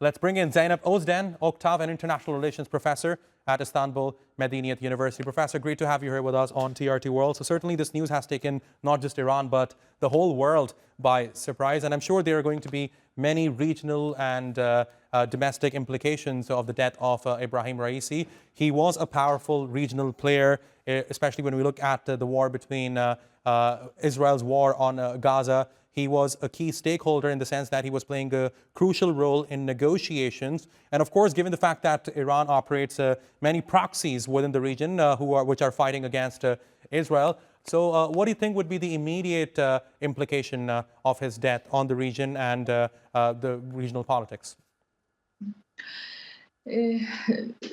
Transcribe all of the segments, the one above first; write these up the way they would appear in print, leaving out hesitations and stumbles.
Let's bring in Zeynep Ozden Oktav, an international relations professor at Istanbul Medeniyet University. Professor, great to have you here with us on TRT World. So certainly this news has taken not just Iran, but the whole world by surprise. And I'm sure there are going to be many regional and domestic implications of the death of Ebrahim Raisi. He was a powerful regional player, especially when we look at the war between Israel's war on Gaza. He was a key stakeholder in the sense that he was playing a crucial role in negotiations. And of course, given the fact that Iran operates many proxies within the region which are fighting against Israel. So what do you think would be the immediate implication of his death on the region and the regional politics?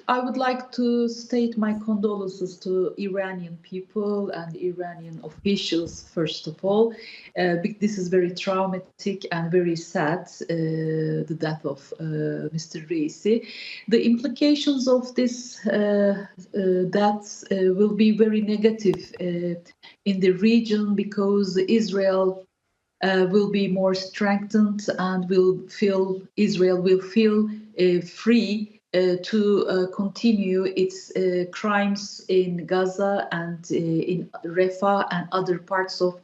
I would like to state my condolences to Iranian people and Iranian officials, first of all. This is very traumatic and very sad, the death of Mr. Raisi. The implications of this death will be very negative in the region, because Israel will be more strengthened and Israel will feel free to continue its crimes in Gaza and in Rafah and other parts of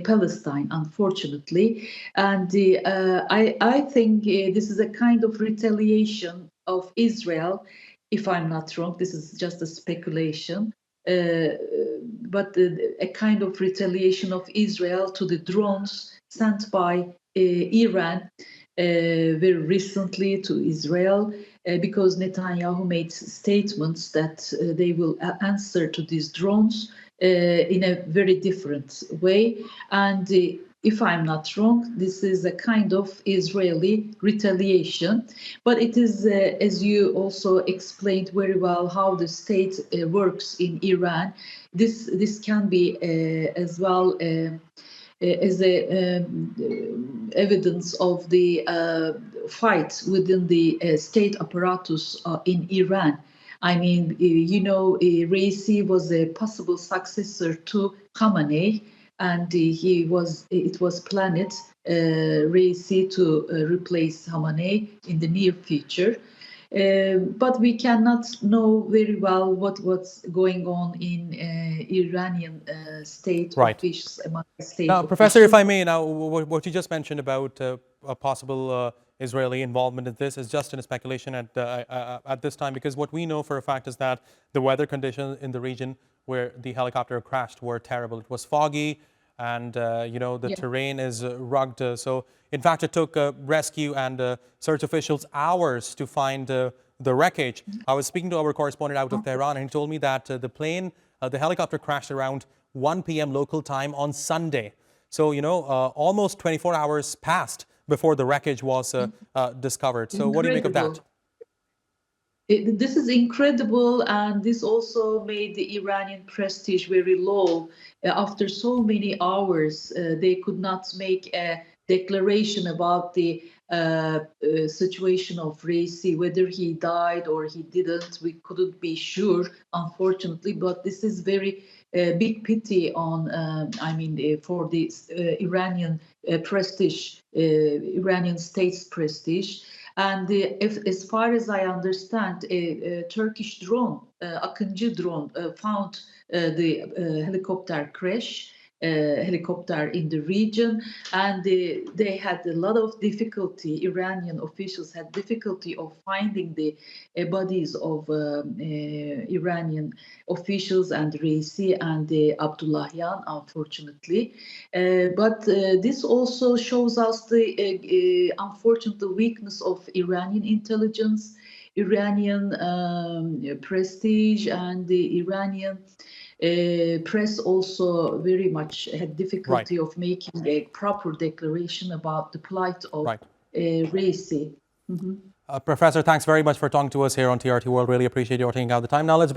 Palestine, unfortunately. And I think this is a kind of retaliation of Israel, if I'm not wrong. This is just a speculation. But a kind of retaliation of Israel to the drones sent by Iran very recently to Israel, because Netanyahu made statements that they will answer to these drones in a very different way. And if I'm not wrong, this is a kind of Israeli retaliation. But it is, as you also explained very well, how the state works in Iran. This can be as well as a evidence of the fight within the state apparatus in Iran. I mean, Raisi was a possible successor to Khamenei, and it was planned Raisi to replace Khamenei in the near future. But we cannot know very well what's going on in Iranian state officials, among state now, officials. Professor, if I may, now what you just mentioned about a possible Israeli involvement in this is just a speculation at this time, because what we know for a fact is that the weather conditions in the region where the helicopter crashed were terrible. It was foggy, and the terrain is rugged. So in fact, it took rescue and search officials hours to find the wreckage. I was speaking to our correspondent out of Tehran, and he told me that the helicopter crashed around 1 p.m. local time on Sunday. So, almost 24 hours passed before the wreckage was discovered. So what do you make of that? This is incredible, and this also made the Iranian prestige very low. After so many hours, they could not make a declaration about the situation of Raisi, whether he died or he didn't. We couldn't be sure, unfortunately, but this is very big pity on, for the Iranian prestige, Iranian state's prestige. And as far as I understand, a Turkish drone, Akıncı drone, found the helicopter in the region, and they had a lot of difficulty. Iranian officials had difficulty of finding the bodies of Iranian officials and Raisi and Abdullahian, unfortunately. But this also shows us the unfortunate weakness of Iranian intelligence, Iranian prestige, and the Iranian press also very much had difficulty of making a proper declaration about the plight of Raisi. Professor, thanks very much for talking to us here on TRT World. Really appreciate your taking out the time. Now let's